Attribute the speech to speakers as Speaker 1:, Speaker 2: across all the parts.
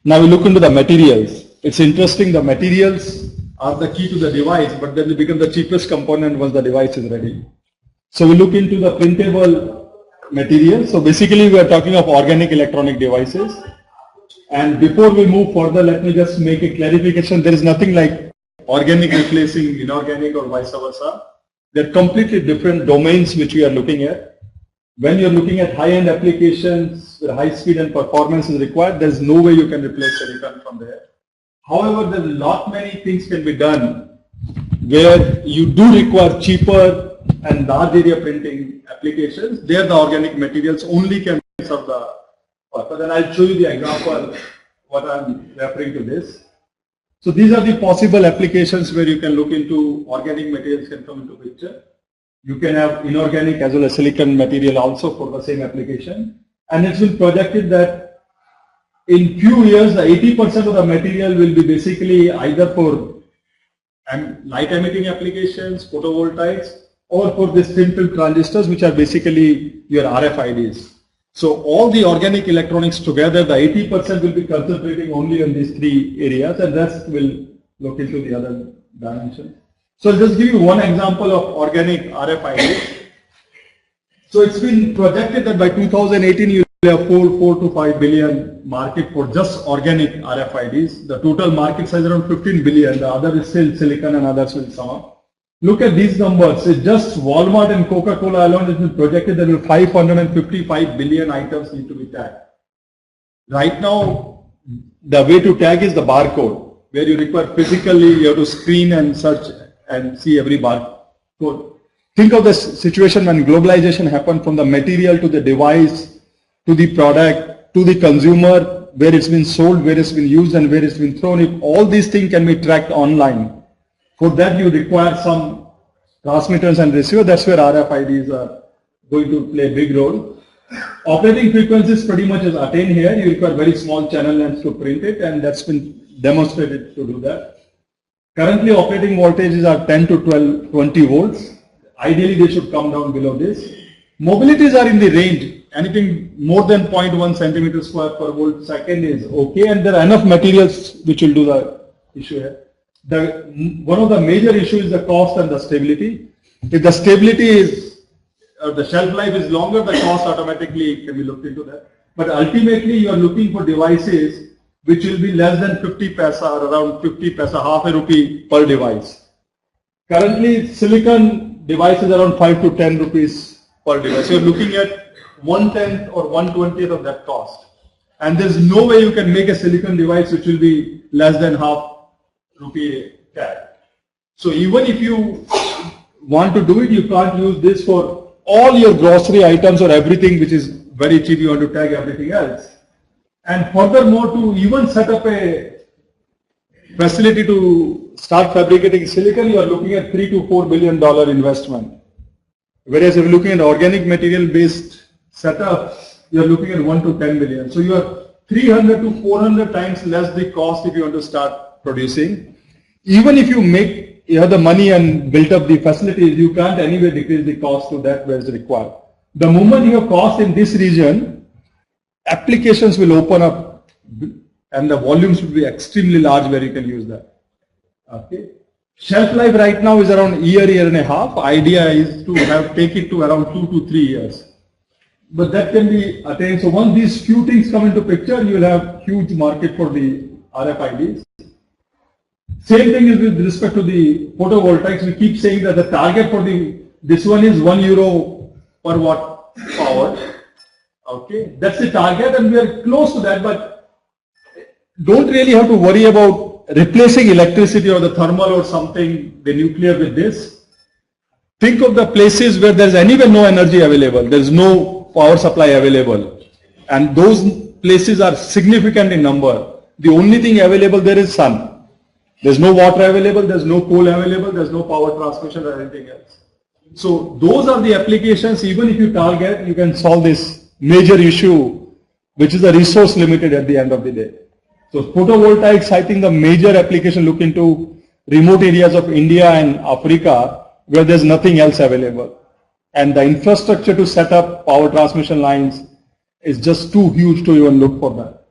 Speaker 1: Now we look into the materials. It's interesting, the materials are the key to the device, but then they become the cheapest component once the device is ready. So we look into the printable materials. So basically we are talking of organic electronic devices. And before we move further, let me just make a clarification. There is nothing like organic replacing inorganic or vice versa. They're completely different domains which we are looking at. When you're looking at high-end applications where high speed and performance is required, there's no way you can replace silicon from there. However, there's a lot many things can be done where you do require cheaper and large area printing applications. There the organic materials only can serve the purpose. And I'll show you the example what I'm referring to this. So these are the possible applications where you can look into organic materials can come into picture. You can have inorganic as well as silicon material also for the same application. And it's been projected that in few years, the 80% of the material will be basically either for light emitting applications, photovoltaics, or for these thin film transistors, which are basically your RFIDs. So all the organic electronics together, the 80% will be concentrating only on these three areas, and rest will look into the other dimensions. So I'll just give you one example of organic RFID. So it's been projected that by 2018 you will have 4 to 5 billion market for just organic RFIDs. The total market size around 15 billion. The other is still silicon and others will sum up. Look at these numbers. It's just Walmart and Coca-Cola alone has been projected that 555 billion items need to be tagged. Right now, the way to tag is the barcode, where you require physically, you have to screen and search and see every barcode. Think of the situation when globalization happened from the material to the device, to the product, to the consumer, where it's been sold, where it's been used and where it's been thrown. If all these things can be tracked online, for that you require some transmitters and receivers. That's where RFIDs are going to play a big role. Operating frequencies pretty much is attained here. You require very small channel lengths to print it, and that's been demonstrated to do that. Currently operating voltages are 10 to 20 volts. Ideally they should come down below this. Mobilities are in the range. Anything more than 0.1 centimeter square per volt second is okay, and there are enough materials which will do the issue here. One of the major issues is the cost and the stability. If the stability is, or the shelf life is longer, the cost automatically can be looked into that. But ultimately you are looking for devices which will be less than 50 paisa or around 50 paisa, half a rupee per device. Currently silicon devices around 5 to 10 rupees per device. So you're looking at 1/10 or 1/20th of that cost. And there's no way you can make a silicon device which will be less than half rupee tag. So even if you want to do it, you can't use this for all your grocery items or everything which is very cheap. You want to tag everything else. And furthermore, to even set up a facility to start fabricating silicon, you are looking at $3 to $4 billion investment. Whereas if you're looking at organic material based setup, you are looking at 1 to 10 billion. So you are 300 to 400 times less the cost if you want to start producing. Even if you have the money and built up the facilities, you can't anyway decrease the cost to that where it's required. The moment you have cost in this region, applications will open up and the volumes will be extremely large where you can use that. Okay. Shelf life right now is around year and a half. Idea is to take it to around 2 to 3 years. But that can be attained. So once these few things come into picture, you will have huge market for the RFIDs. Same thing is with respect to the photovoltaics. We keep saying that the target for this one is €1 per watt power. Okay, that's the target, and we are close to that. But don't really have to worry about replacing electricity or the thermal or something, the nuclear with this. Think of the places where there's anywhere no energy available. There's no power supply available, and those places are significant in number. The only thing available there is sun. There's no water available, there's no coal available, there's no power transmission or anything else. So those are the applications. Even if you target, you can solve this major issue, which is the resource limited at the end of the day. So photovoltaics, I think the major application look into remote areas of India and Africa where there's nothing else available. And the infrastructure to set up power transmission lines is just too huge to even look for that.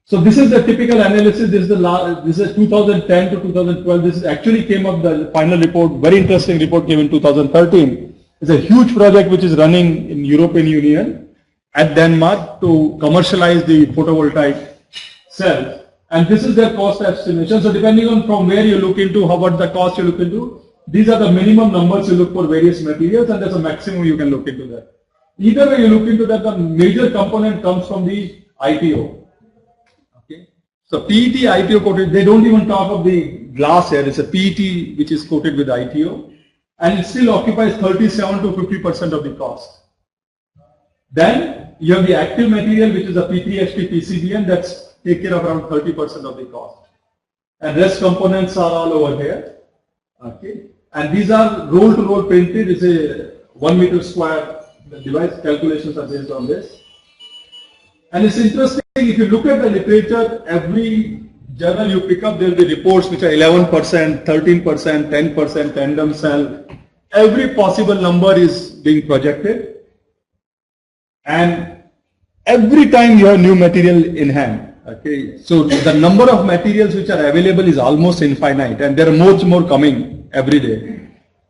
Speaker 1: So this is the typical analysis. This is 2010 to 2012. This actually came up, the final report, very interesting report came in 2013. It's a huge project which is running in European Union at Denmark to commercialize the photovoltaic cells. And this is their cost estimation. So depending on from where you look into, how about the cost you look into, these are the minimum numbers you look for various materials, and there's a maximum you can look into that. Either way you look into that, the major component comes from the ITO. Okay. So PET, ITO coated, they don't even talk of the glass here. It's a PET which is coated with ITO, and it still occupies 37 to 50% of the cost. Then you have the active material, which is a P3HT PCBN, that's take care of around 30% of the cost. And rest components are all over here. Okay. And these are roll-to-roll printed. It's a 1 meter square device. Calculations are based on this. And it's interesting, if you look at the literature, every journal you pick up, there will be reports which are 11%, 13%, 10%, tandem cell. Every possible number is being projected. And every time you have new material in hand. Okay, so the number of materials which are available is almost infinite, and there are more coming every day.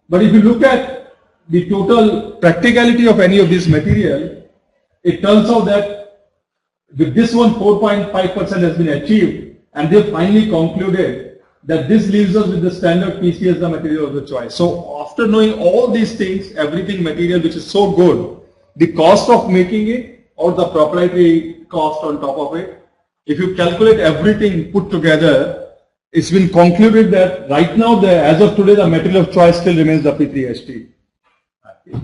Speaker 1: But if you look at the total practicality of any of this material, it turns out that with this one 4.5% has been achieved, and they finally concluded that this leaves us with the standard PC as the material of the choice. So after knowing all these things, everything material which is so good, the cost of making it or the proprietary cost on top of it, if you calculate everything put together, it's been concluded that right now, as of today, the material of choice still remains the P3HT. Okay.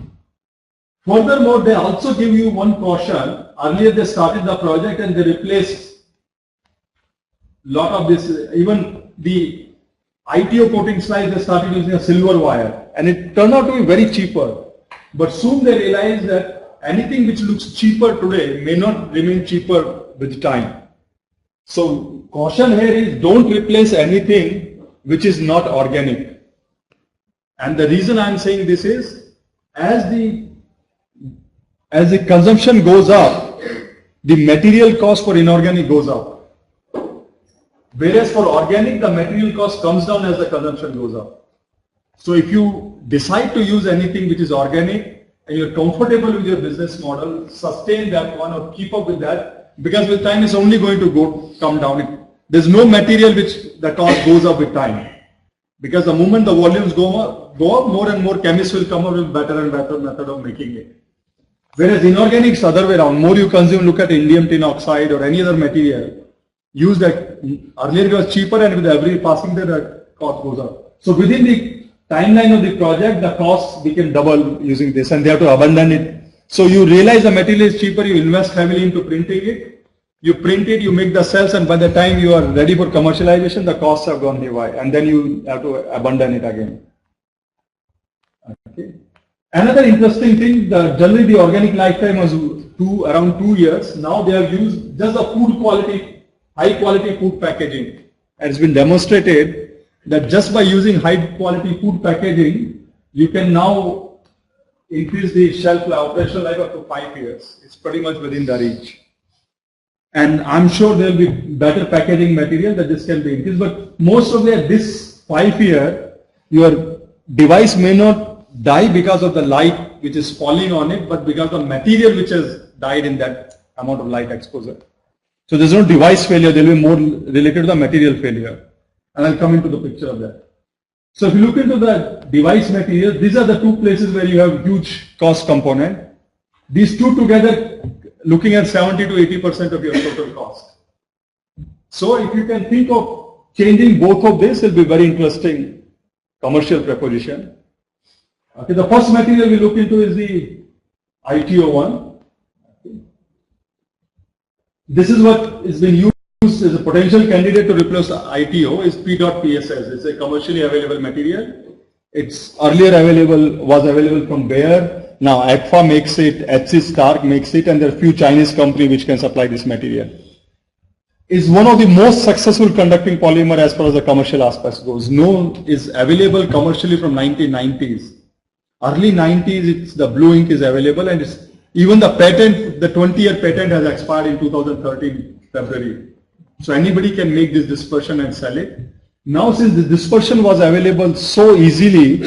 Speaker 1: Furthermore, they also give you one caution. Earlier they started the project and they replaced a lot of this, even the ITO coating slides, they started using a silver wire, and it turned out to be very cheaper. But soon they realized that anything which looks cheaper today may not remain cheaper with time. So caution here is, don't replace anything which is not organic. And the reason I am saying this is, as the consumption goes up, the material cost for inorganic goes up. Whereas for organic, the material cost comes down as the consumption goes up. So if you decide to use anything which is organic and you're comfortable with your business model, sustain that one or keep up with that, because with time it's only going to come down. There's no material which the cost goes up with time. Because the moment the volumes go up, more and more chemists will come up with better and better method of making it. Whereas inorganics other way around, more you consume, look at indium tin oxide or any other material, use that. Earlier it was cheaper, and with every passing day the cost goes up. So within the timeline of the project, the cost became double using this, and they have to abandon it. So you realize the material is cheaper, you invest heavily into printing it, you print it, you make the cells, and by the time you are ready for commercialization, the costs have gone haywire, and then you have to abandon it again. Okay. Another interesting thing, generally the organic lifetime was around 2 years. Now they have used just the food quality, high quality food packaging. And it's been demonstrated that just by using high quality food packaging, you can now increase the shelf life, operational life up to 5 years. It's pretty much within the reach. And I'm sure there will be better packaging material that this can be increased. But most of this 5 year, your device may not die because of the light which is falling on it, but because of the material which has died in that amount of light exposure. So there's no device failure, there will be more related to the material failure. And I'll come into the picture of that. So if you look into the device material, these are the two places where you have huge cost component. These two together, looking at 70 to 80% of your total cost. So if you can think of changing both of this, it will be very interesting commercial proposition. Okay, the first material we look into is the ITO one. Okay. This is what is being used as a potential candidate to replace ITO is P.PSS. It's a commercially available material. It's earlier was available from Bayer. Now Agfa makes it, HC Stark makes it, and there are few Chinese companies which can supply this material. It's one of the most successful conducting polymer as far as the commercial aspects goes. Is available commercially from 1990s. Early 90s, the blue ink is available, and even the patent, the 20-year patent has expired in 2013 February. So anybody can make this dispersion and sell it. Now since the dispersion was available so easily,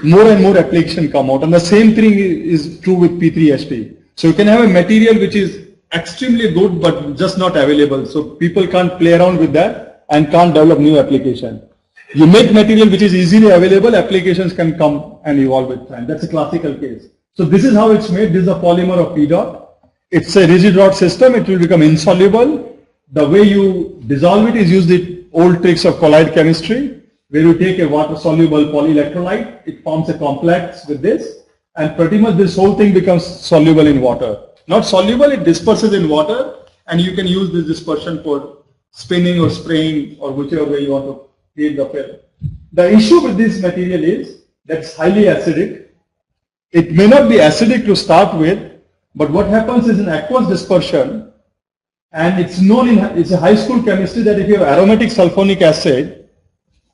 Speaker 1: more and more application come out, and the same thing is true with P3HT. So you can have a material which is extremely good but just not available. So people can't play around with that and can't develop new application. You make material which is easily available, applications can come and evolve with time. That's a classical case. So this is how it's made. This is a polymer of P dot. It's a rigid rod system. It will become insoluble. The way you dissolve it is use the old tricks of colloid chemistry, where you take a water-soluble polyelectrolyte, it forms a complex with this, and pretty much this whole thing becomes soluble in water. Not soluble, it disperses in water, and you can use this dispersion for spinning or spraying or whichever way you want to heat the film. The issue with this material is that it's highly acidic. It may not be acidic to start with, but what happens is in aqueous dispersion, and it's known it's a high school chemistry that if you have aromatic sulfonic acid,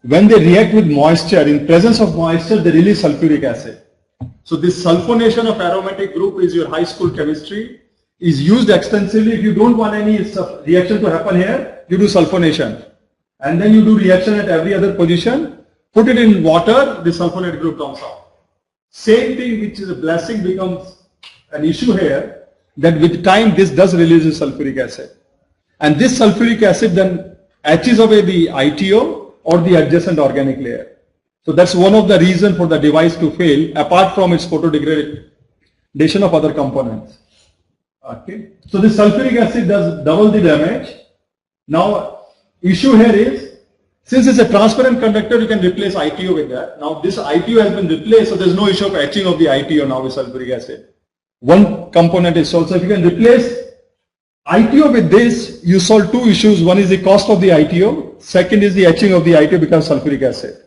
Speaker 1: when they react with moisture, in presence of moisture, they release sulfuric acid. So this sulfonation of aromatic group is your high school chemistry, is used extensively. If you don't want any reaction to happen here, you do sulfonation. And then you do reaction at every other position, put it in water, the sulfonate group comes out. Same thing, which is a blessing, becomes an issue here, that with time this does release sulfuric acid. And this sulfuric acid then etches away the ITO or the adjacent organic layer. So that's one of the reasons for the device to fail, apart from its photodegradation of other components. Okay. So this sulfuric acid does double the damage. Now, issue here is, since it's a transparent conductor, you can replace ITO with that. Now this ITO has been replaced, so there's no issue of etching of the ITO now with sulfuric acid. One component is solved. So if you can replace ITO with this, you solve two issues. One is the cost of the ITO. Second is the etching of the ITO becomes sulfuric acid.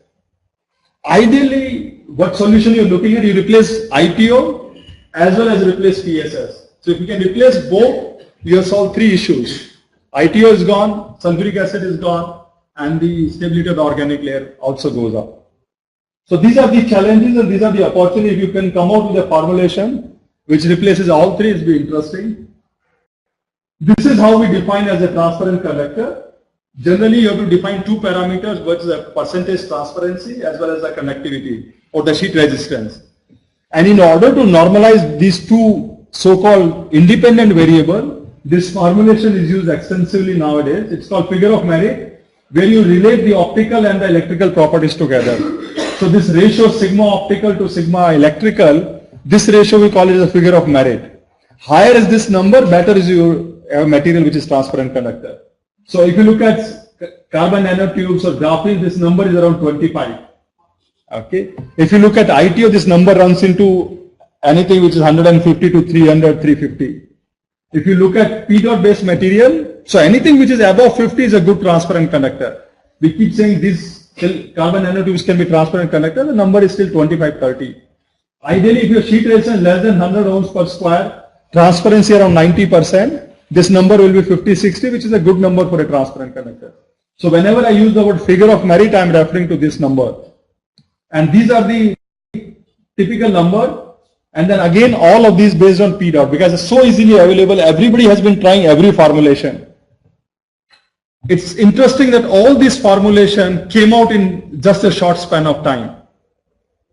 Speaker 1: Ideally, what solution you're looking at, you replace ITO as well as replace PSS. So if you can replace both, you have solved three issues. ITO is gone, sulfuric acid is gone, and the stability of the organic layer also goes up. So these are the challenges and these are the opportunities. If you can come out with a formulation which replaces all three, it'll be interesting. This is how we define as a transparent conductor. Generally, you have to define two parameters, which is a percentage transparency as well as the conductivity or the sheet resistance. And in order to normalize these two so-called independent variables, this formulation is used extensively nowadays. It's called figure of merit, where you relate the optical and the electrical properties together. So this ratio sigma optical to sigma electrical, this ratio we call it as a figure of merit. Higher is this number, better is your material which is transparent conductor. So if you look at carbon nanotubes or graphene, this number is around 25. Okay. If you look at ITO, this number runs into anything which is 150 to 300, 350. If you look at P dot based material, so anything which is above 50 is a good transparent conductor. We keep saying these carbon nanotubes can be transparent conductor, the number is still 25, 30. Ideally, if your sheet resistance less than 100 ohms per square, transparency around 90%, this number will be 50, 60, which is a good number for a transparent conductor. So whenever I use the word figure of merit, I am referring to this number. And these are the typical number. And then again, all of these based on P dot, because it's so easily available, everybody has been trying every formulation. It's interesting that all this formulation came out in just a short span of time.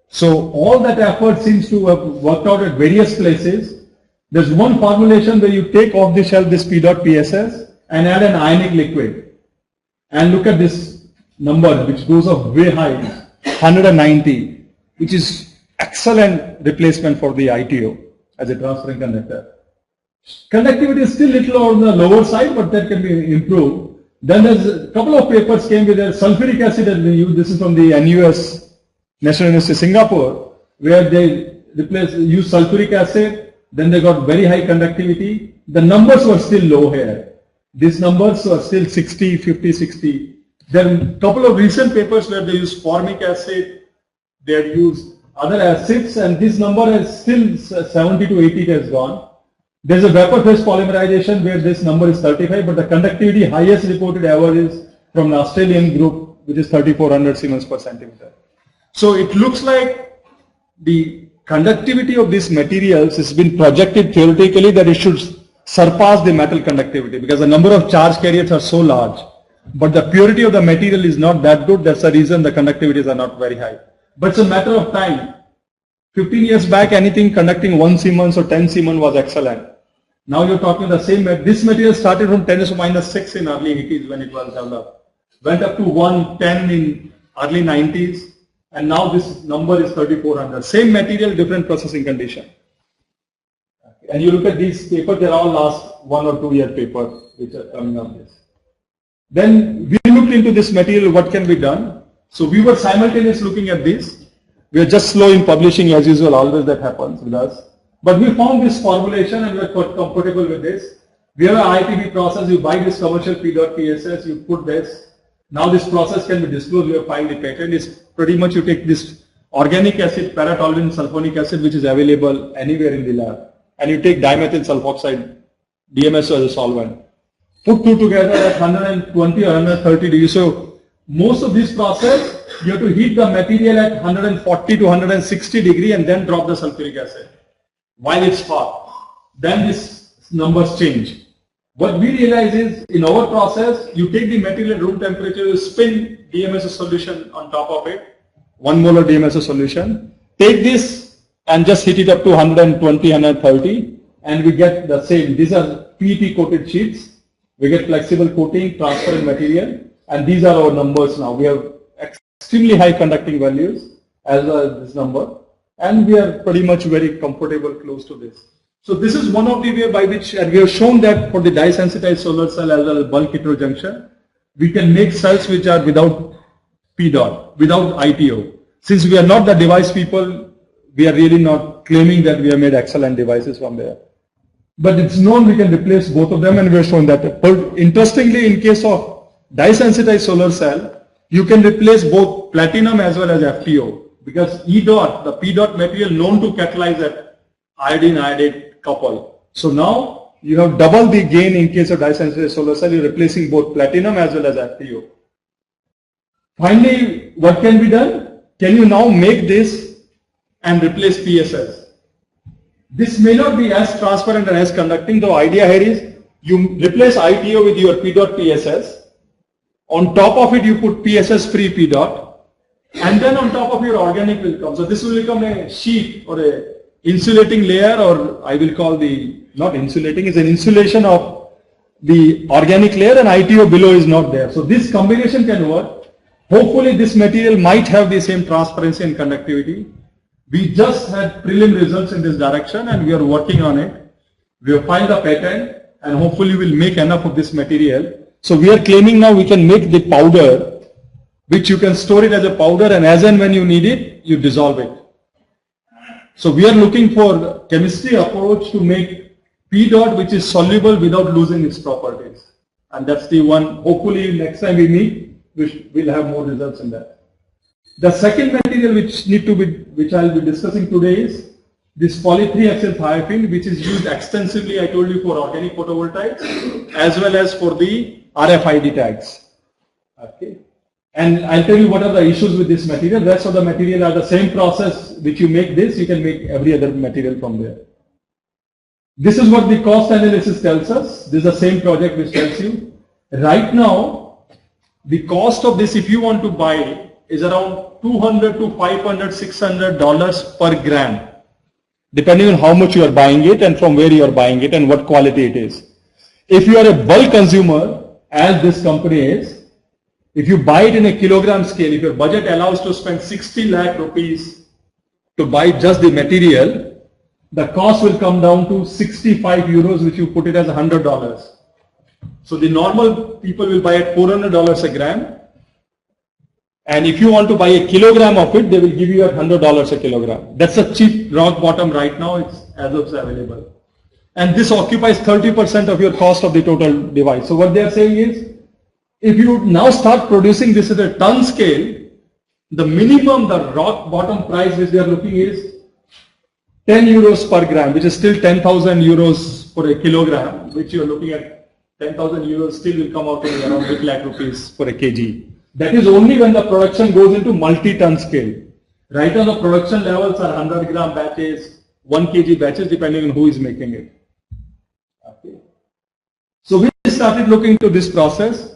Speaker 1: So all that effort seems to have worked out at various places. There's one formulation where you take off the shelf this P dot PSS and add an ionic liquid. And look at this number which goes up way high, 190, which is excellent replacement for the ITO as a transparent conductor. Conductivity is still little on the lower side, but that can be improved. Then there's a couple of papers came with a sulfuric acid has been used. This is from the NUS, National University of Singapore, where they use sulfuric acid, then they got very high conductivity. The numbers were still low here. These numbers were still 60, 50, 60. There are a couple of recent papers where they use formic acid, they have used other acids, and this number is still 70 to 80 has gone. There's a vapor phase polymerization where this number is 35, but the conductivity highest reported ever is from an Australian group, which is 3400 Siemens per centimeter. So it looks like the conductivity of these materials has been projected theoretically that it should surpass the metal conductivity because the number of charge carriers are so large. But the purity of the material is not that good. That's the reason the conductivities are not very high. But it's a matter of time. 15 years back, anything conducting 1 Siemens or 10 Siemens was excellent. Now you're talking the same. This material started from 10⁻⁶ in early 80s when it was developed. Went up to 110 in early 90s. And now this number is 3400. Same material, different processing condition. And you look at these papers, they're all last 1 or 2 year papers which are coming up this. Then we looked into this material, what can be done. So we were simultaneously looking at this. We are just slow in publishing as usual, always that happens with us. But we found this formulation and we are quite comfortable with this. We have an ITB process, you buy this commercial P.PSS, you put this. Now this process can be disclosed, we have filed the patent. It's pretty much you take this organic acid, para-toluene sulfonic acid, which is available anywhere in the lab. And you take dimethyl sulfoxide, DMSO as a solvent. Put two together at 120 or 130 degrees. So most of this process, you have to heat the material at 140 to 160 degree and then drop the sulfuric acid while it's hot. Then these numbers change. What we realize is in our process, you take the material at room temperature, you spin DMSO solution on top of it, 1 molar DMSO solution. Take this and just heat it up to 120, 130 and we get the same. These are PET coated sheets. We get flexible coating, transparent material, and these are our numbers now. We have extremely high conducting values as well as this number, and we are pretty much very comfortable close to this. So this is one of the way by which, and we have shown that for the dye-sensitized solar cell as well as bulk heterojunction, we can make cells which are without P-dot, without ITO. Since we are not the device people, we are really not claiming that we have made excellent devices from there. But it's known we can replace both of them and we have shown that. But interestingly, in case of dye-sensitized solar cell, you can replace both platinum as well as FTO because E-dot, the P-dot material known to catalyze that iodine-iodate couple. So now you have double the gain in case of dye-sensitized solar cell, you're replacing both platinum as well as FTO. Finally, what can be done? Can you now make this and replace PSS? This may not be as transparent and as conducting. The idea here is you replace ITO with your P.PSS. On top of it, you put PSS free P-dot, and then on top of your organic will come. So this will become a sheet or a insulating layer, or I will call the, not insulating, it's an insulation of the organic layer and ITO below is not there. So this combination can work. Hopefully this material might have the same transparency and conductivity. We just had prelim results in this direction and we are working on it. We have filed a patent and hopefully we'll make enough of this material. So we are claiming now we can make the powder, which you can store it as a powder and as and when you need it, you dissolve it. So we are looking for chemistry approach to make P-dot which is soluble without losing its properties. And that's the one, hopefully next time we meet, we'll have more results in that. The second material which I'll be discussing today is this poly-3XL-thiophene, which is used extensively, I told you, for organic photovoltaics as well as for the RFID tags. Okay. And I'll tell you what are the issues with this material. The rest of the material are the same process which you make this, you can make every other material from there. This is what the cost analysis tells us. This is the same project which tells you. Right now, the cost of this, if you want to buy, is around $200 to $500, $600 per gram, depending on how much you are buying it and from where you are buying it and what quality it is. If you are a bulk consumer, as this company is, if you buy it in a kilogram scale, if your budget allows to spend 60 lakh rupees to buy just the material, the cost will come down to 65 euros, which you put it as $100. So the normal people will buy at $400 a gram. And if you want to buy a kilogram of it, they will give you at $100 a kilogram. That's a cheap rock bottom right now, it's as of available. And this occupies 30% of your cost of the total device. So what they are saying is, if you now start producing this at a ton scale, the minimum, the rock bottom price which they are looking is 10 euros per gram, which is still 10,000 euros for a kilogram, which you are looking at 10,000 euros still will come out to around 8 lakh rupees for a kg. That is only when the production goes into multi-ton scale. Right now the production levels are 100 gram batches, 1 kg batches depending on who is making it. Okay. So we started looking into this process,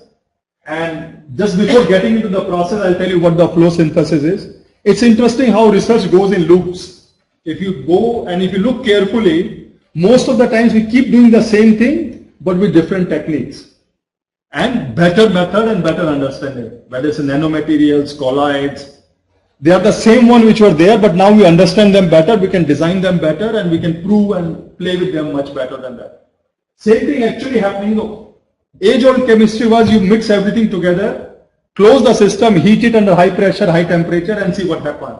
Speaker 1: and just before getting into the process, I'll tell you what the flow synthesis is. It's interesting how research goes in loops. If you go and if you look carefully, most of the times we keep doing the same thing, but with different techniques. And better method and better understanding, whether it's nanomaterials, colloids. They are the same one which were there, but now we understand them better, we can design them better, and we can prove and play with them much better than that. Same thing actually happening. Age-old chemistry was you mix everything together, close the system, heat it under high pressure, high temperature, and see what happens.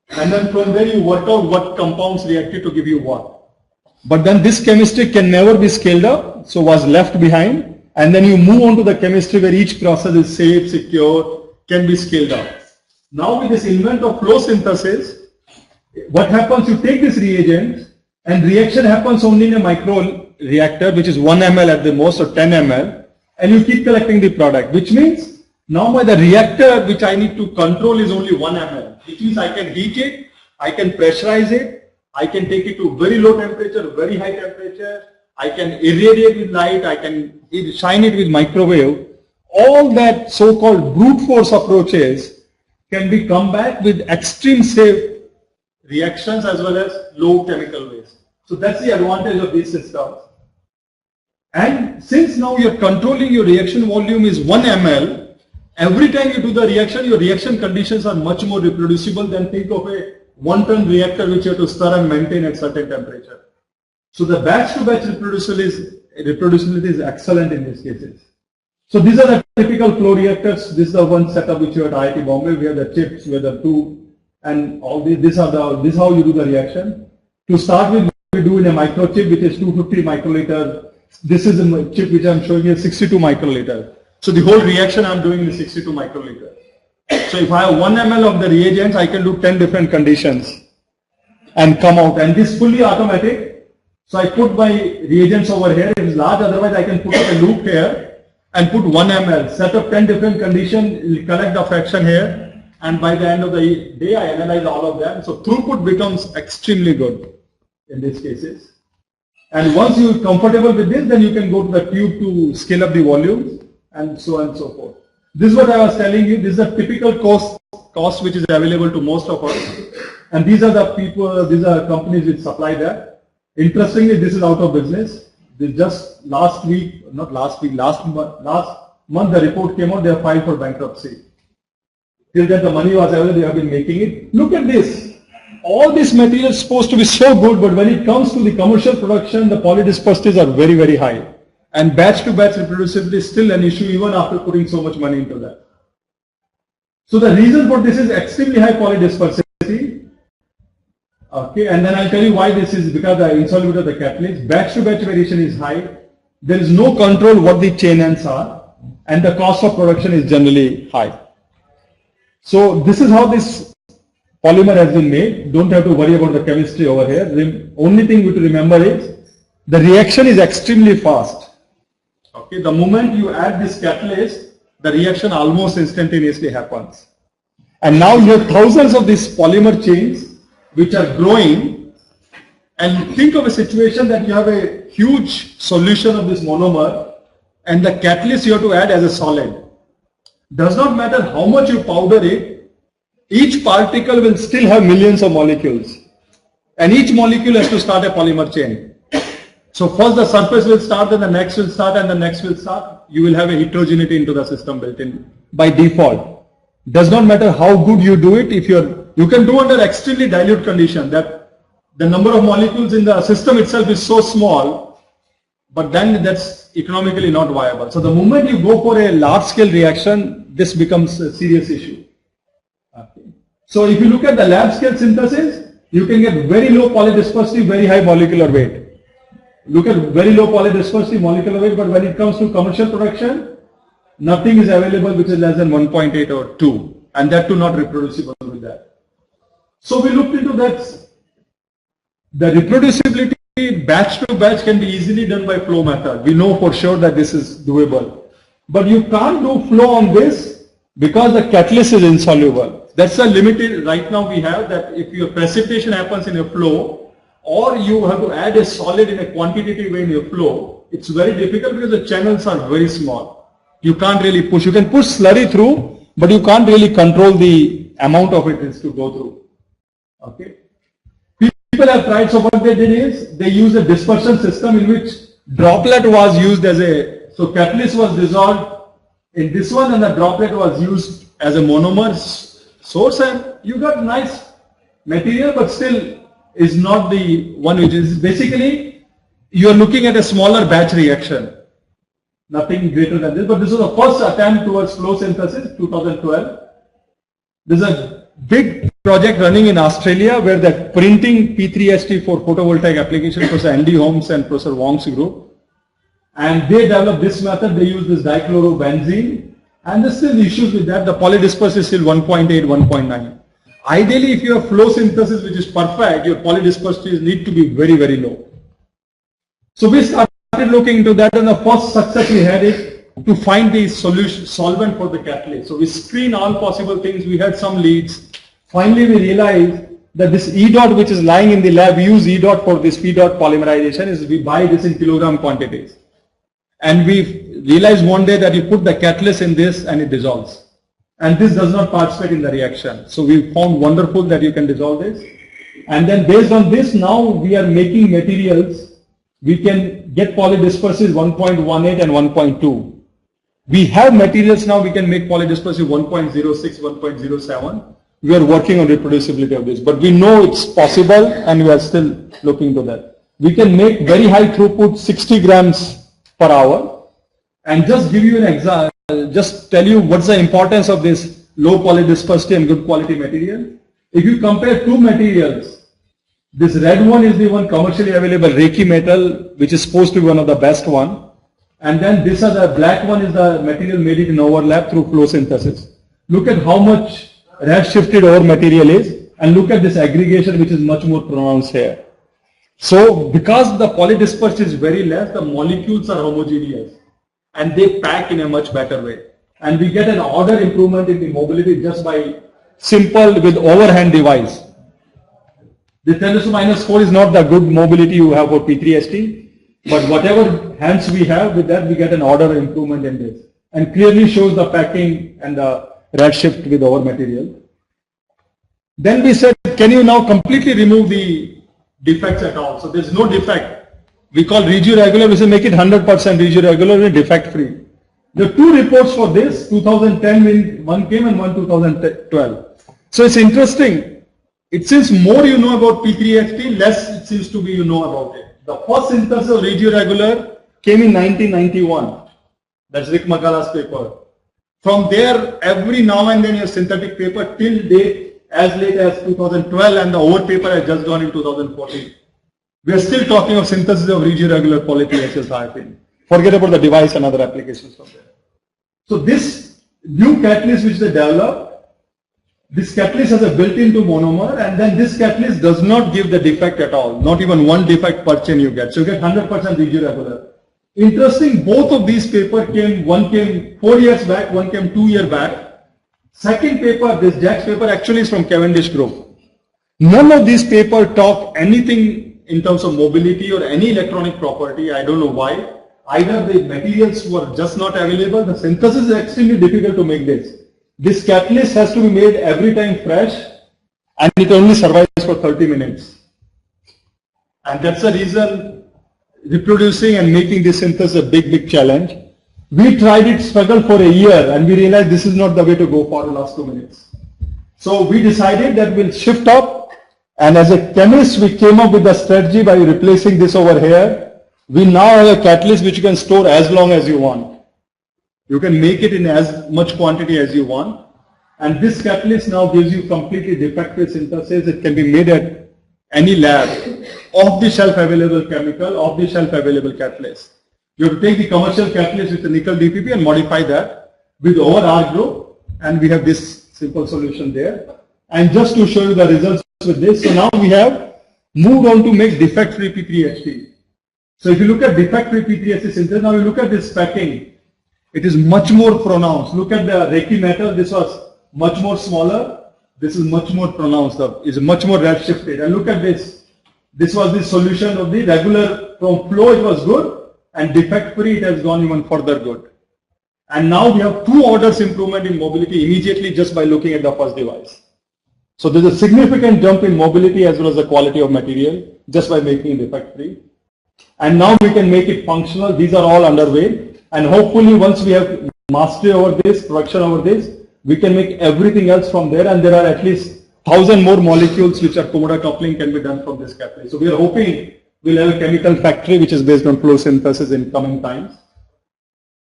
Speaker 1: And then from there you work out what compounds reacted to give you what. But then this chemistry can never be scaled up, so was left behind. And then you move on to the chemistry where each process is safe, secure, can be scaled up. Now with this invent of flow synthesis, what happens, you take this reagent and reaction happens only in a micro reactor, which is 1 ml at the most or 10 ml, and you keep collecting the product, which means now my the reactor which I need to control is only 1 ml, which means I can heat it, I can pressurize it, I can take it to very low temperature, very high temperature, I can irradiate with light, I can shine it with microwave. All that so-called brute force approaches can be come back with extreme safe reactions as well as low chemical waste. So that's the advantage of these systems. And since now you're controlling your reaction volume is 1 ml, every time you do the reaction, your reaction conditions are much more reproducible than think of a 1-ton reactor which you have to stir and maintain at certain temperature. So the batch-to-batch reproducibility is excellent in these cases. So these are the typical flow reactors. This is the one setup which you have at IIT Bombay. We have the chips, we have the tube, and all these. This is how you do the reaction. To start with, we do in a microchip which is 250 microliter. This is a chip which I'm showing you 62 microliter. So the whole reaction I'm doing is 62 microliter. So if I have 1 ml of the reagents, I can do 10 different conditions and come out. And this is fully automatic. So I put my reagents over here, it is large, otherwise I can put up a loop here and put 1 ml, set up 10 different conditions, collect the fraction here, and by the end of the day I analyze all of them. So throughput becomes extremely good in these cases. And once you are comfortable with this, then you can go to the tube to scale up the volumes and so on and so forth. This is what I was telling you, this is a typical cost which is available to most of us. And these are the people, these are companies which supply that. Interestingly, this is out of business. This just last month the report came out, they have filed for bankruptcy. Till then the money was available, they have been making it. Look at this. All this material is supposed to be so good, but when it comes to the commercial production, the polydispersities are very, very high. And batch-to-batch reproducibility is still an issue even after putting so much money into that. So the reason for this is extremely high polydispersity. Okay, and then I'll tell you why this is, because the insolubility of the catalyst. Batch-to-batch variation is high. There is no control what the chain ends are, and the cost of production is generally high. So this is how this polymer has been made. Don't have to worry about the chemistry over here. The only thing we have to remember is the reaction is extremely fast. Okay, the moment you add this catalyst, the reaction almost instantaneously happens. And now you have thousands of these polymer chains which are growing, and think of a situation that you have a huge solution of this monomer and the catalyst you have to add as a solid. Does not matter how much you powder it, each particle will still have millions of molecules, and each molecule has to start a polymer chain. So first the surface will start, then the next will start, and the next will start. You will have a heterogeneity into the system built in by default. Does not matter how good you do it, if you can do under extremely dilute condition, that the number of molecules in the system itself is so small, but then that's economically not viable. So the moment you go for a large scale reaction, this becomes a serious issue. Okay. So if you look at the lab scale synthesis, you can get very low polydispersity, very high molecular weight. Look at very low polydispersity, molecular weight, but when it comes to commercial production, nothing is available which is less than 1.8 or 2, and that too not reproducible with that. So we looked into that. The reproducibility batch to batch can be easily done by flow method. We know for sure that this is doable. But you can't do flow on this because the catalyst is insoluble. That's a limited right now we have, that if your precipitation happens in a flow, or you have to add a solid in a quantitative way in your flow, it's very difficult because the channels are very small. You can't really push. You can push slurry through, but you can't really control the amount of it is to go through. Okay. People have tried, so what they did is they used a dispersion system in which droplet was used as a, so catalyst was dissolved in this one and the droplet was used as a monomer source, and you got nice material, but still is not the one which is basically you are looking at a smaller batch reaction, nothing greater than this. But this was the first attempt towards flow synthesis, 2012. There's a big project running in Australia where they're printing P3ST for photovoltaic application, Professor Andy Holmes and Professor Wong's group. And they developed this method. They use this dichlorobenzene, and there's still issues with that. The polydisperse is still 1.8, 1.9. Ideally, if you have flow synthesis which is perfect, your polydispersities need to be very, very low. So we started looking into that, and the first success we had is to find the solution solvent for the catalyst. So we screen all possible things. We had some leads. Finally, we realized that this E dot which is lying in the lab, we use E dot for this P dot polymerization, is we buy this in kilogram quantities. And we realized one day that you put the catalyst in this and it dissolves. And this does not participate in the reaction. So we found wonderful that you can dissolve this. And then based on this, now we are making materials. We can get polydispersive 1.18 and 1.2. We have materials now, we can make polydispersive 1.06, 1.07. We are working on reproducibility of this, but we know it's possible and we are still looking to that. We can make very high throughput, 60 grams per hour. And just give you an example, just tell you what's the importance of this low polydispersity and good quality material. If you compare two materials, this red one is the one commercially available, Reiki metal, which is supposed to be one of the best one. And then this other black one is the material made it in overlap through flow synthesis. Look at how much red-shifted ore material is, and look at this aggregation which is much more pronounced here. So because the polydispersed is very less, the molecules are homogeneous and they pack in a much better way. And we get an order improvement in the mobility just by simple with overhand device. The 10⁻⁴ is not the good mobility you have for P3ST, but whatever hands we have with that, we get an order improvement in this. And clearly shows the packing and the redshift with our material. Then we said, can you now completely remove the defects at all? So there's no defect. We call regio-regular, we say make it 100% regio-regular and defect-free. There are two reports for this, 2010 one came and one 2012. So it's interesting. It seems more you know about P3ST, less it seems to be you know about it. The first synthesis of regio-regular came in 1991. That's Rick Magala's paper. From there, every now and then your synthetic paper till date, as late as 2012, and the old paper has just gone in 2014. We are still talking of synthesis of regio-regular polyethylene. Forget about the device and other applications from there. So this new catalyst which they developed, this catalyst has a built-into monomer, and then this catalyst does not give the defect at all. Not even one defect per chain you get. So you get 100% regio-regular. Interesting, both of these papers came, one came 4 years back, one came 2 years back. Second paper, this Jack's paper actually is from Cavendish Group. None of these papers talk anything in terms of mobility or any electronic property. I don't know why. Either the materials were just not available. The synthesis is extremely difficult to make this. This catalyst has to be made every time fresh, and it only survives for 30 minutes. And that's the reason reproducing and making this synthesis a big challenge. We tried it, struggled for a year, and we realized this is not the way to go for the last 2 minutes. So we decided that we'll shift up, and as a chemist we came up with the strategy by replacing this over here. We now have a catalyst which you can store as long as you want. You can make it in as much quantity as you want, and this catalyst now gives you completely defect-free synthesis. It can be made at any lab, off-the-shelf available chemical, off-the-shelf available catalyst. You have to take the commercial catalyst with the nickel DPP and modify that with our group, and we have this simple solution there. And just to show you the results with this, so now we have moved on to make defect-free P3ST. So if you look at defect-free P3ST synthesis, now you look at this packing, it is much more pronounced. Look at the Reiki metal, this was much more smaller, this is much more pronounced, is much more red-shifted. And look at this, this was the solution of the regular, from flow it was good, and defect free, it has gone even further good. And now we have 2 orders improvement in mobility immediately just by looking at the first device. So there's a significant jump in mobility as well as the quality of material just by making it defect free. And now we can make it functional. These are all underway. And hopefully once we have mastery over this, production over this, we can make everything else from there. And there are at least 1,000 more molecules which are Komoda coupling can be done from this catalyst. So we are hoping we'll have a chemical factory which is based on flow synthesis in coming times.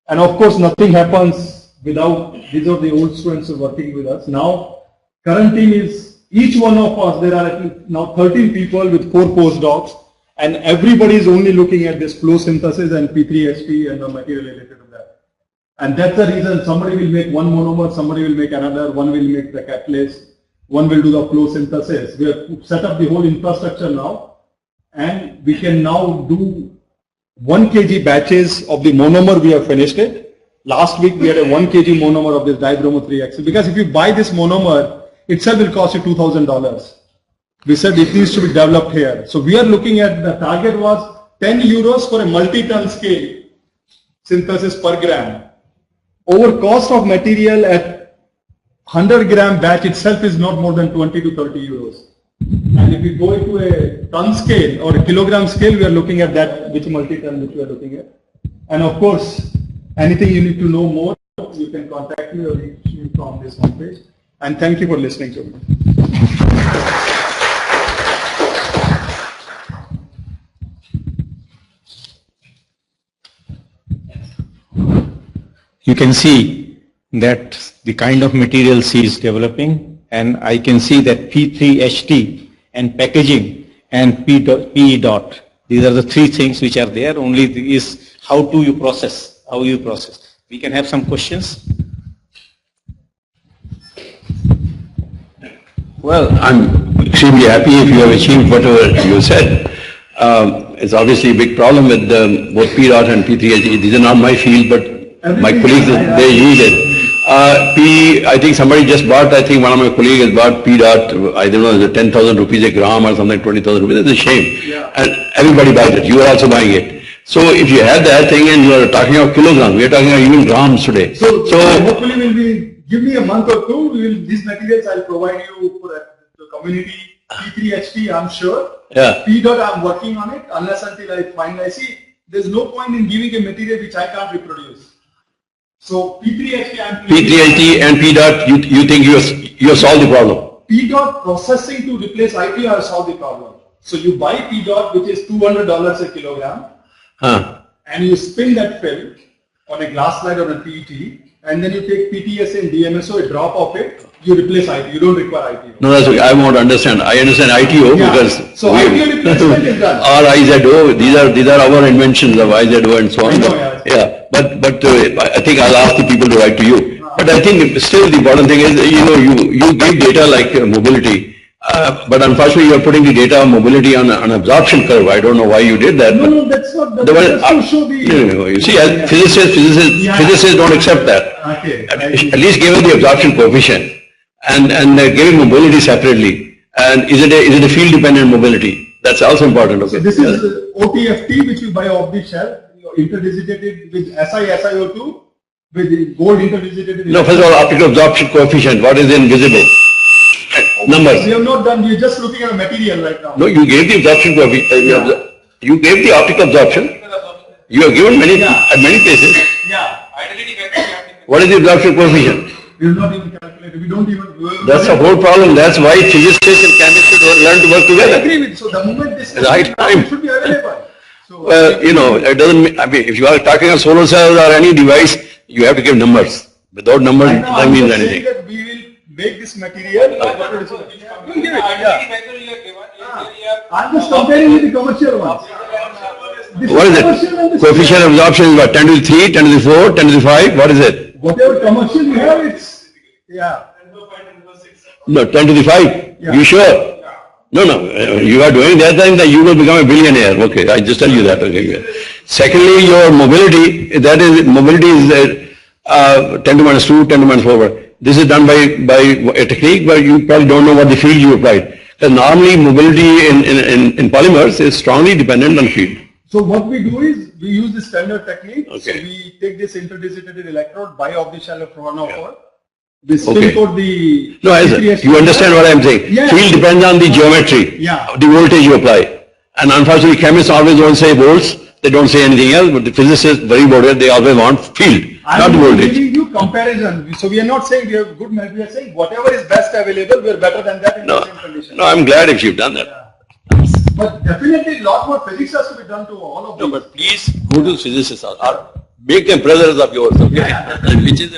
Speaker 1: And of course, nothing happens without, these are the old students who are working with us. Now, current team is, each one of us, there are at least now 13 people with 4 postdocs, and everybody is only looking at this flow synthesis and P3HT and the material related to that. And that's the reason somebody will make one monomer, somebody will make another, one will make the catalyst, one will do the flow synthesis. We have set up the whole infrastructure now, and we can now do 1 kg batches of the monomer. We have finished it. Last week we had a 1 kg monomer of this dibromo 3-axis, because if you buy this monomer, itself will cost you $2,000. We said it needs to be developed here. So we are looking at, the target was 10 euros for a multi-ton scale synthesis per gram. Over cost of material at 100 gram batch itself is not more than 20 to 30 euros. And if we go into a ton scale or a kilogram scale, we are looking at that, which multi-ton which we are looking at. And of course, anything you need to know more, you can contact me or reach me from this homepage. And thank you for listening to me.
Speaker 2: You can see that the kind of materials he is developing, and I can see that P3HT and packaging and PE dot. These are the 3 things which are there. Only is how do you process, We can have some questions.
Speaker 3: Well, I'm extremely happy if you have achieved whatever you said. It's obviously a big problem with both P dot and P3HT. These are not my field, but my colleagues, they use it. I think somebody just bought, I think one of my colleagues has bought P dot, I don't know, 10,000 rupees a gram or something, 20,000 rupees. It's a shame. Yeah. And everybody buys it. You are also buying it. So if you have that thing and you are talking of kilograms, we are talking of even grams today.
Speaker 1: So hopefully will be, give me a month or 2, these materials I'll provide you for the community. P3HT, I'm sure.
Speaker 3: Yeah.
Speaker 1: P dot, I'm working on it, unless until I find, I see, there's no point in giving a material which I can't reproduce. So
Speaker 3: P3HT and P dot, you think you have solved the problem?
Speaker 1: P dot processing to replace ITO has solved the problem. So you buy P dot, which is $200 a kilogram, and you spin that film on a glass slide or a PET, and then you take PTS and DMSO, a drop of it, you replace ITO. You don't require ITO.
Speaker 3: No, that's okay. I won't understand. I understand ITO because
Speaker 1: so ITO replacement is done.
Speaker 3: Or IZO, these are our inventions of IZO and so on. Yeah. But I think I'll ask the people to write to you. But I think still the important thing is, you give data like mobility, but unfortunately you are putting the data of mobility on an absorption curve. I don't know why you did that.
Speaker 1: No, that's not. That's to show the.
Speaker 3: You see, as physicists don't accept that.
Speaker 1: Okay.
Speaker 3: At least give them the absorption coefficient and giving mobility separately. And is it a field dependent mobility? That's also important. Okay.
Speaker 1: So this is OTFT, which you buy off the shelf. Interdigitated with SiO2 with gold interdigitated.
Speaker 3: No, first of all, optical absorption coefficient. What is invisible? Numbers.
Speaker 1: We have not done. We are just looking at a material right now.
Speaker 3: No, you gave the absorption coefficient. You gave the optical absorption. You have given at many places.
Speaker 1: Yeah.
Speaker 3: What is the absorption coefficient?
Speaker 1: We have not even calculated. We don't even.
Speaker 3: That's the whole problem. That's why physicists and chemists should learn to work together.
Speaker 1: I agree with. So the moment this
Speaker 3: it
Speaker 1: should be available. So,
Speaker 3: well, it doesn't. I mean, if you are talking of solar cells or any device, you have to give numbers. Without numbers, it doesn't mean anything.
Speaker 1: That we will make this material. I'm just comparing with the commercial ones.
Speaker 3: What is it? Coefficient of absorption is what? 10 to the 3, 10 to the 4, 10 to the 5. What is it?
Speaker 1: Whatever commercial you have, it's
Speaker 3: No, 10 to the 5.
Speaker 1: Yeah.
Speaker 3: You sure? No, you are doing that, then you will become a billionaire. Okay, I just tell you that. Okay. Secondly, your mobility, mobility is 10 to minus 2, 10 to minus 4. This is done by a technique, but you probably don't know what the field you applied. Because normally mobility in polymers is strongly dependent on field.
Speaker 1: So what we do is, we use the standard technique.
Speaker 3: Okay.
Speaker 1: So we take this interdigitated electrode by off the shelf one of our. We spin
Speaker 3: Okay.
Speaker 1: coat the.
Speaker 3: No, you understand what I'm saying?
Speaker 1: Yeah.
Speaker 3: Field depends on the geometry.
Speaker 1: Yeah.
Speaker 3: The voltage you apply. And unfortunately, chemists always don't say volts, they don't say anything else, but the physicists, very bored, they always want field, not
Speaker 1: I'm
Speaker 3: voltage.
Speaker 1: giving you comparison. So we are not saying we have good method. We are saying whatever is best available, we are better than that in
Speaker 3: No,
Speaker 1: the same condition.
Speaker 3: no, I'm glad if you've done that.
Speaker 1: But definitely a lot more physics has to be done to all of
Speaker 3: No,
Speaker 1: them.
Speaker 3: but please go to physicists or make them brothers of yours, okay? Which is,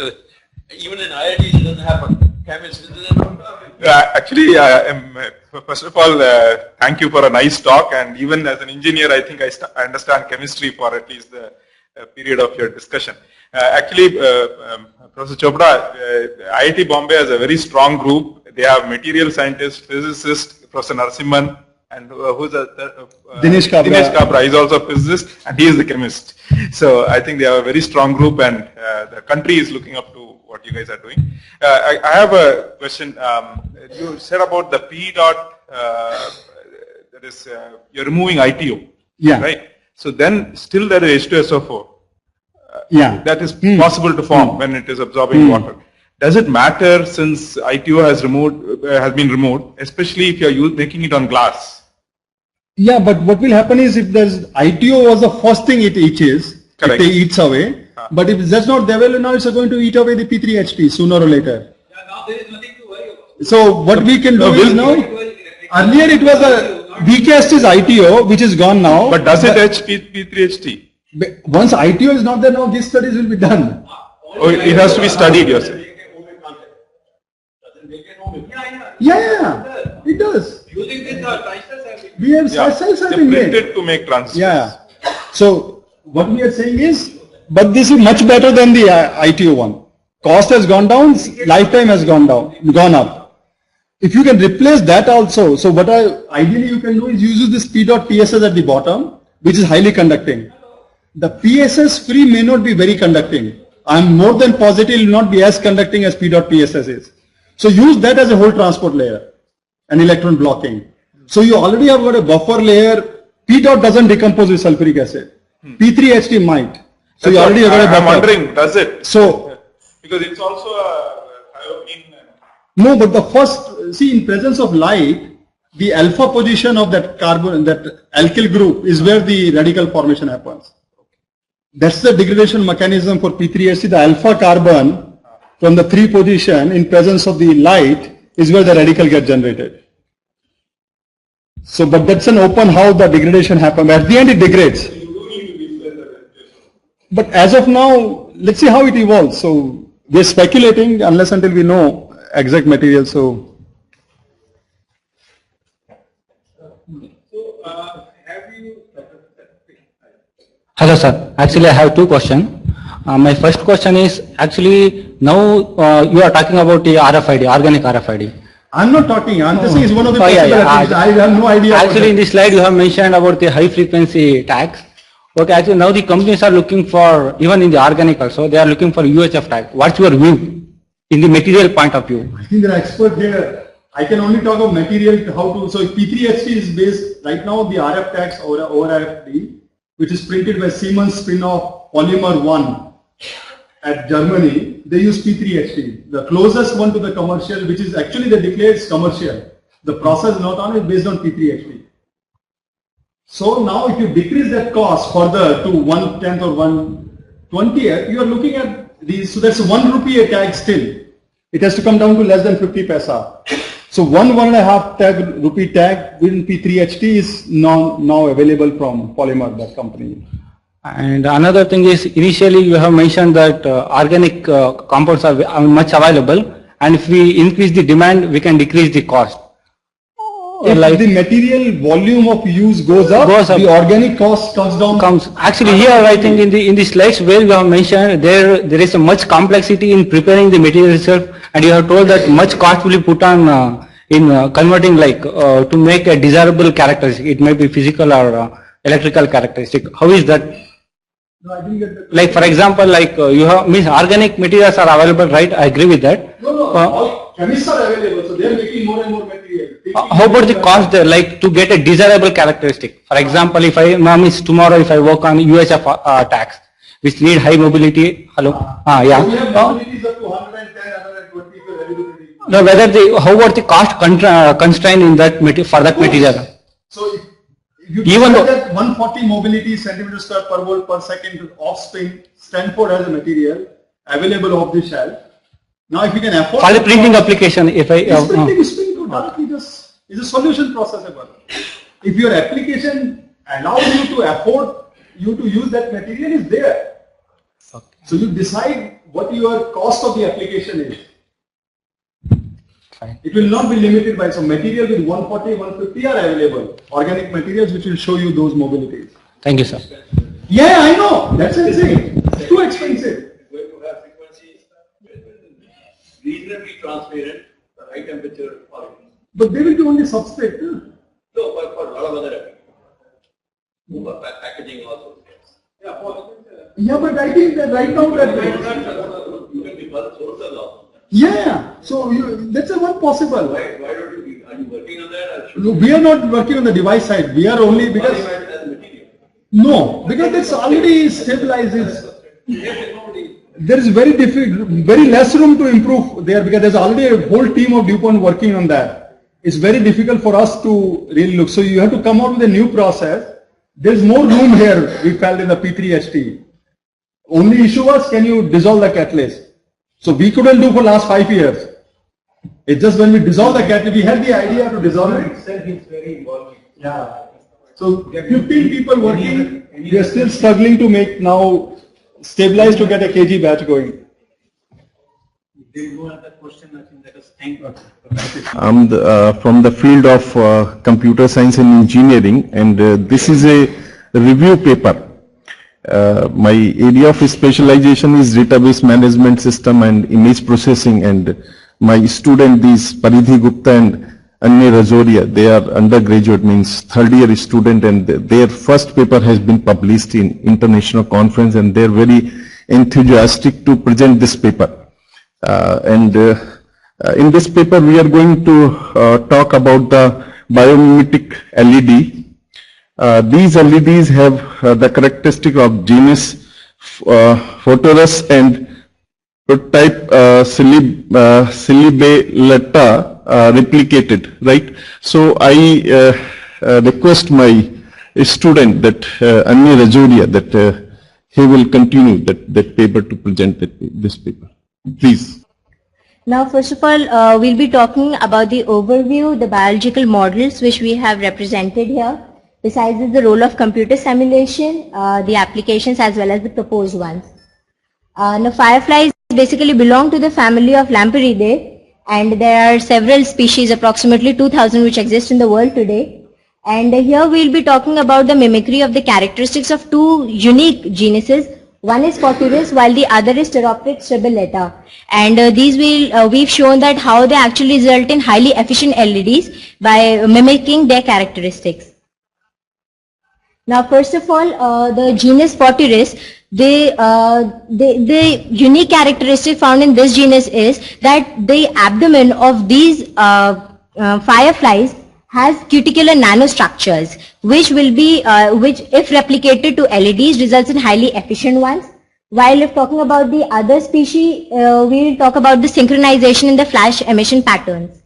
Speaker 3: even in IIT it doesn't happen. Chemists,
Speaker 4: Actually, first of all, thank you for a nice talk. And even as an engineer, I think I understand chemistry for at least the period of your discussion. Professor Chopra, IIT Bombay has a very strong group. They have material scientists, physicists, Professor Narasimhan, and who's
Speaker 1: Dinesh Kabra.
Speaker 4: Dinesh Kabra is also a physicist, and he is the chemist. So I think they have a very strong group, and the country is looking up to what you guys are doing. I have a question. You said about the P dot, that is, you're removing ITO,
Speaker 1: Yeah.
Speaker 4: right? So then still there is H2SO4.
Speaker 1: Yeah.
Speaker 4: That is possible to form when it is absorbing water. Does it matter since ITO has been removed, especially if you're making it on glass?
Speaker 1: Yeah, but what will happen is if there's ITO was the first thing it eats,
Speaker 4: Correct.
Speaker 1: it eats away. But if that's not there, well, now it's going to eat away the P3HT sooner or later.
Speaker 5: Yeah, now there is nothing to worry about.
Speaker 1: So what we can do is now, earlier it was a weakest is ITO, which is gone now.
Speaker 4: But does it P3HT?
Speaker 1: Once ITO is not there, now these studies will be done.
Speaker 4: Oh, it has to be studied, you're saying.
Speaker 1: Yeah, it does.
Speaker 5: Using this transistors have been.
Speaker 1: We have cells have
Speaker 4: They
Speaker 1: been made.
Speaker 4: printed to make transistors.
Speaker 1: Yeah. So what we are saying is, but this is much better than the ITO one. Cost has gone down, lifetime has gone up. If you can replace that also, so what ideally you can do is use this P dot PSS at the bottom, which is highly conducting. The PSS free may not be very conducting. I'm more than positive it will not be as conducting as P dot PSS is. So use that as a whole transport layer, an electron blocking. So you already have got a buffer layer. P dot doesn't decompose with sulfuric acid. P3HT might. So you already have got a buffer.
Speaker 4: I'm wondering, does it?
Speaker 1: So
Speaker 4: Because it's also a thiopene.
Speaker 1: no, but the first, see, in presence of light, the alpha position of that carbon, that alkyl group is where the radical formation happens. That's the degradation mechanism for P3HT. The alpha carbon from the 3 position in presence of the light is where the radical gets generated. So, but that's an open how the degradation happens. At the end it degrades. But as of now, let's see how it evolves. So we're speculating unless until we know exact material. So
Speaker 6: Hello sir, actually I have two questions. My first question is actually now you are talking about the RFID, organic RFID.
Speaker 1: I'm not talking, I'm just saying it's one of the
Speaker 6: Oh, yeah,
Speaker 1: possible
Speaker 6: yeah.
Speaker 1: applications. I have no idea. about
Speaker 6: Actually in
Speaker 1: that.
Speaker 6: this slide you have mentioned about the high frequency tags. Okay, actually now the companies are looking for, even in the organic also, they are looking for UHF tag. What's your view in the material point of view?
Speaker 1: I think they're expert here. I can only talk of material, how to, so P3HT is based, right now the RF tags over RFD, which is printed by Siemens spin-off Polymer 1 at Germany, they use P3HT. The closest one to the commercial, which is actually they declare it's commercial. The process not on it based on P3HT. So now if you decrease that cost further to 1/10 or 1/20th, you are looking at these, so that's 1 rupee a tag still. It has to come down to less than 50 paisa. So 1.5 tag rupee tag within P3HT is now available from Polymer, that company.
Speaker 6: And another thing is initially you have mentioned that organic compounds are much available, and if we increase the demand we can decrease the cost.
Speaker 1: If the material volume of use goes up, the organic cost comes down.
Speaker 6: Actually here I think in the slides where you have mentioned there is a much complexity in preparing the material itself, and you have told that much cost will be put on in converting to make a desirable characteristic. It may be physical or electrical characteristic. How is that?
Speaker 1: No, I didn't get that.
Speaker 6: Like for example, you have means organic materials are available, right? I agree with that.
Speaker 1: No, all chemists are available, so they are making more and more material.
Speaker 6: How about the cost there, like to get a desirable characteristic? For example, if I, tomorrow if I work on UHF tax, which need high mobility, hello? Yeah.
Speaker 1: So we have mobilities up to 110, 120 for availability.
Speaker 6: No, whether the, how about the cost constraint in that for that material?
Speaker 1: So if you
Speaker 6: Even
Speaker 1: decide
Speaker 6: though-
Speaker 1: that 140 mobility centimeter square per volt per second off spin, Stanford has a material available off the shelf. Now if you can afford
Speaker 6: For the printing application, if I,
Speaker 1: This printing is still directly just is a solution processable. If your application allows you to afford you to use that material is there. So you decide what your cost of the application is.
Speaker 6: Fine.
Speaker 1: It will not be limited by some material with 140, 150 are available. Organic materials which will show you those mobilities.
Speaker 6: Thank you, sir.
Speaker 1: Yeah, I know. That's what I'm saying. It's too expensive.
Speaker 3: Going to have frequencies reasonably transparent, the high temperature polygons.
Speaker 1: But they will be only substrate. Huh?
Speaker 3: No, for a lot of other applications. For packaging also.
Speaker 1: Yeah, but I think that right now that
Speaker 3: You can be bulk sources also.
Speaker 1: yeah. So that's a one possible.
Speaker 3: Why don't you, are you working on that? Or should
Speaker 1: We are not working on the device side. We are only because
Speaker 3: you as a material?
Speaker 1: no, because it's already stabilizes. There is very less room to improve there because there's already a whole team of DuPont working on that. It's very difficult for us to really look. So you have to come out with a new process. There's more room here, we felt in the P3HT. Only issue was, can you dissolve the catalyst? So we couldn't do for last 5 years. It's just when we dissolve the catalyst, we had the idea to dissolve it. Yeah. So 15 people working, we are still struggling to make now stabilize to get a kg batch going.
Speaker 7: I'm from the field of computer science and engineering, and this is a review paper. My area of specialization is database management system and image processing, and my student is Paridhi Gupta and Anya Rajoria. They are undergraduate, means third year student, and their first paper has been published in international conference, and they're very enthusiastic to present this paper. In this paper, we are going to talk about the biomimetic LED. These LEDs have the characteristic of genus Photorus and prototype Silibellata replicated, right? So I request my student that Anya Rajoria that he will continue that paper to present this paper. Please.
Speaker 8: Now, first of all, we'll be talking about the overview, the biological models which we have represented here. Besides the role of computer simulation, the applications as well as the proposed ones. Now, fireflies basically belong to the family of Lampyridae, and there are several species, approximately 2,000, which exist in the world today. And here we'll be talking about the mimicry of the characteristics of two unique genuses. One is Photorus while the other is Pteropteryx strebellata. And these we've shown that how they actually result in highly efficient LEDs by mimicking their characteristics. Now, first of all, the genus Photorus, the unique characteristic found in this genus is that the abdomen of these fireflies has cuticular nanostructures, which will be, which if replicated to LEDs results in highly efficient ones. While if talking about the other species, we will talk about the synchronization in the flash emission patterns.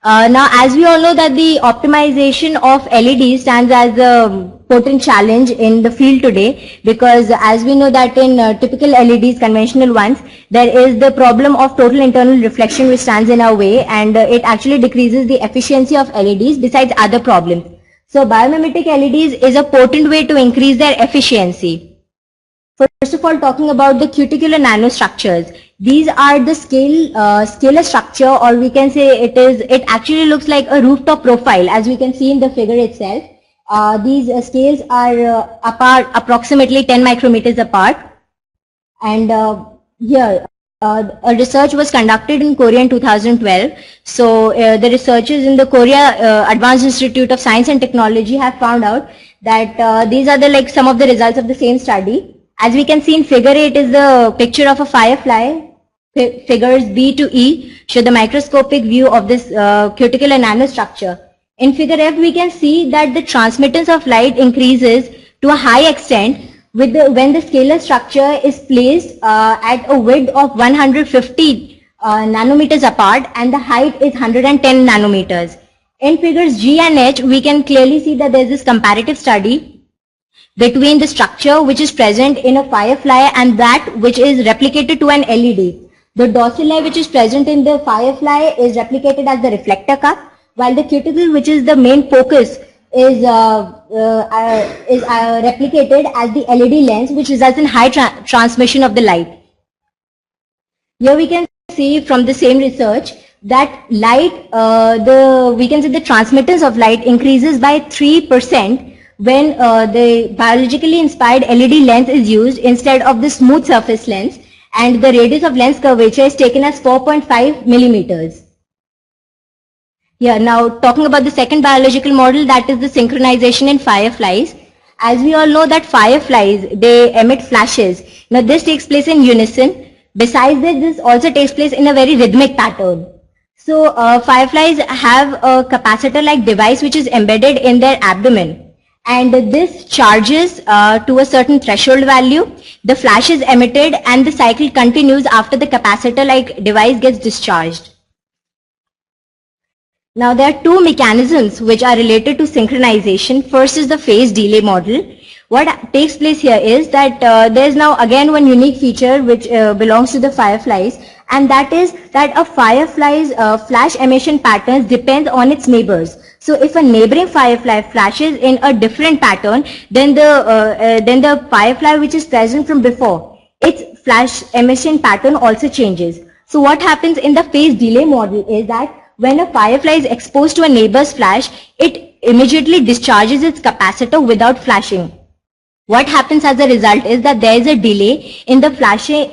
Speaker 8: Now, as we all know that the optimization of LEDs stands as a potent challenge in the field today, because as we know that in typical LEDs, conventional ones, there is the problem of total internal reflection which stands in our way, and it actually decreases the efficiency of LEDs besides other problems. So biomimic LEDs is a potent way to increase their efficiency. First of all, talking about the cuticular nanostructures. These are the scalar structure, or we can say it actually looks like a rooftop profile, as we can see in the figure itself. These scales are apart, approximately 10 micrometers apart. And here, a research was conducted in Korea in 2012. So the researchers in the Korea Advanced Institute of Science and Technology have found out that these are some of the results of the same study. As we can see in figure 8 is the picture of a firefly. Figures B to E show the microscopic view of this cuticle and nanostructure. In figure F, we can see that the transmittance of light increases to a high extent when the scalar structure is placed at a width of 150 nanometers apart and the height is 110 nanometers. In figures G and H, we can clearly see that there is this comparative study between the structure which is present in a firefly and that which is replicated to an LED. The dorsal which is present in the firefly is replicated as the reflector cup, while the cuticle, which is the main focus, is replicated as the LED lens, which results in high transmission of the light. Here we can see from the same research that light, we can say the transmittance of light increases by 3% when the biologically inspired LED lens is used instead of the smooth surface lens, and the radius of lens curvature is taken as 4.5 millimeters. Yeah, now talking about the second biological model, that is the synchronization in fireflies. As we all know that fireflies, they emit flashes. Now this takes place in unison. Besides that, this also takes place in a very rhythmic pattern. So fireflies have a capacitor-like device which is embedded in their abdomen. And this charges to a certain threshold value. The flash is emitted and the cycle continues after the capacitor-like device gets discharged. Now there are two mechanisms which are related to synchronization. First is the phase delay model. What takes place here is that there is now again one unique feature which belongs to the fireflies, and that is that a firefly's flash emission patterns depend on its neighbors. So if a neighboring firefly flashes in a different pattern than the firefly which is present from before, its flash emission pattern also changes. So what happens in the phase delay model is that when a firefly is exposed to a neighbor's flash, it immediately discharges its capacitor without flashing. What happens as a result is that there is a delay in the flashing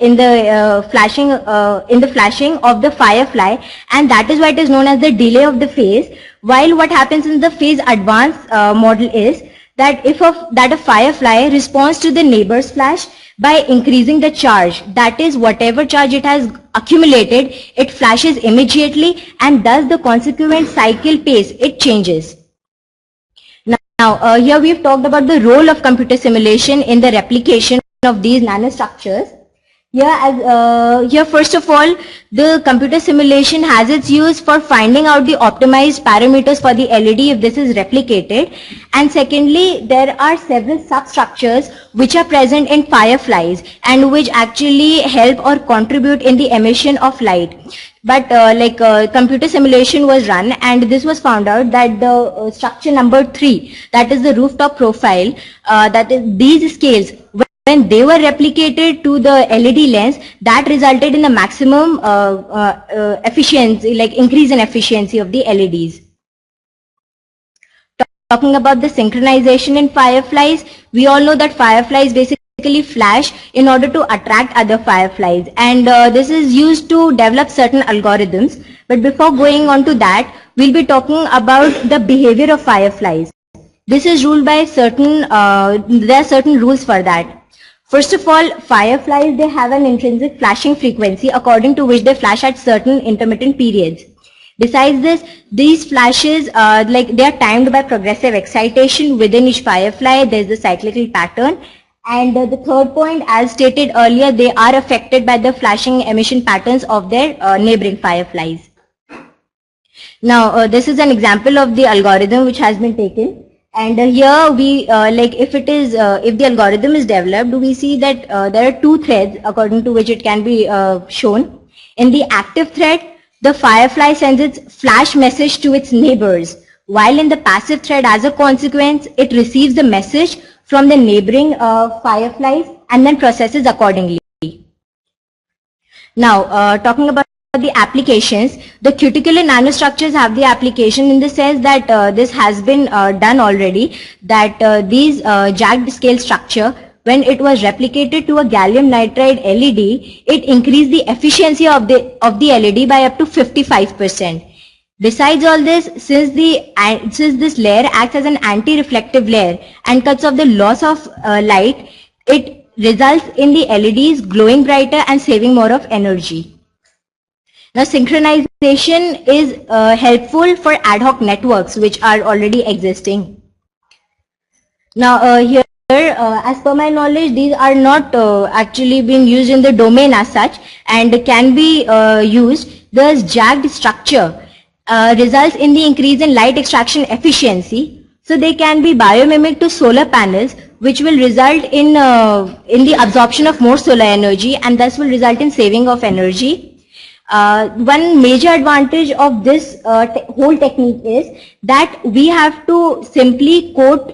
Speaker 8: of the firefly, and that is why it is known as the delay of the phase. While what happens in the phase advance model is that a firefly responds to the neighbor's flash by increasing the charge. That is, whatever charge it has accumulated, it flashes immediately, and thus the consequent cycle pace, it changes. Now, here we've talked about the role of computer simulation in the replication of these nanostructures. Here, first of all, the computer simulation has its use for finding out the optimized parameters for the LED if this is replicated. And secondly, there are several substructures which are present in fireflies and which actually help or contribute in the emission of light. But computer simulation was run, and this was found out that the structure number 3, that is the rooftop profile, that is these scales, when they were replicated to the LED lens, that resulted in the maximum efficiency, like increase in efficiency of the LEDs. Talking about the synchronization in fireflies, we all know that fireflies basically flash in order to attract other fireflies, and this is used to develop certain algorithms. But before going on to that, we'll be talking about the behavior of fireflies. This is ruled by certain, there are certain rules for that. First of all, fireflies, they have an intrinsic flashing frequency according to which they flash at certain intermittent periods. Besides this, these flashes, they are timed by progressive excitation within each firefly. There is the cyclical pattern. And the third point, as stated earlier, they are affected by the flashing emission patterns of their neighboring fireflies. Now, this is an example of the algorithm which has been taken. And here we, if the algorithm is developed, we see that there are two threads according to which it can be shown. In the active thread, the firefly sends its flash message to its neighbors, while in the passive thread, as a consequence, it receives the message from the neighboring fireflies and then processes accordingly. Now, talking about the applications, the cuticular nanostructures have the application in the sense that this has been done already, that these jagged scale structure, when it was replicated to a gallium nitride LED, it increased the efficiency of the LED by up to 55%. Besides all this, since this layer acts as an anti-reflective layer and cuts off the loss of light, it results in the LEDs glowing brighter and saving more of energy. Now, synchronization is helpful for ad hoc networks which are already existing. Now, here, as per my knowledge, these are not actually being used in the domain as such and can be used. Thus, jagged structure results in the increase in light extraction efficiency. So, they can be biomimic to solar panels, which will result in the absorption of more solar energy and thus will result in saving of energy. One major advantage of this whole technique is that we have to simply coat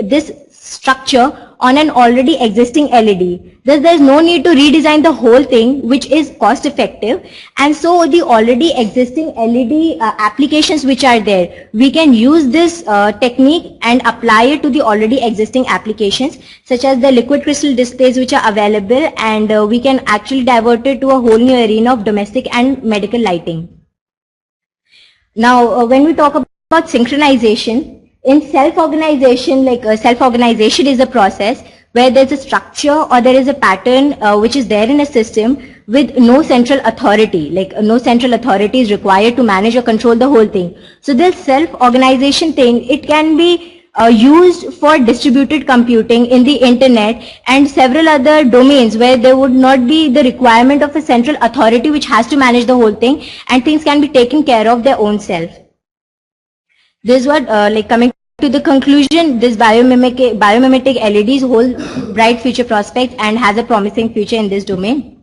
Speaker 8: this structure on an already existing LED. Thus, there is no need to redesign the whole thing, which is cost effective. And so the already existing LED applications which are there, we can use this technique and apply it to the already existing applications, such as the liquid crystal displays which are available, and we can actually divert it to a whole new arena of domestic and medical lighting. Now, when we talk about synchronization, in self-organization, self-organization is a process where there's a structure or there is a pattern which is there in a system with no central authority, no central authority is required to manage or control the whole thing. So this self-organization thing, it can be used for distributed computing in the internet and several other domains where there would not be the requirement of a central authority which has to manage the whole thing, and things can be taken care of their own self. This is what, coming to the conclusion, this biomimetic LEDs hold bright future prospects and has a promising future in this domain.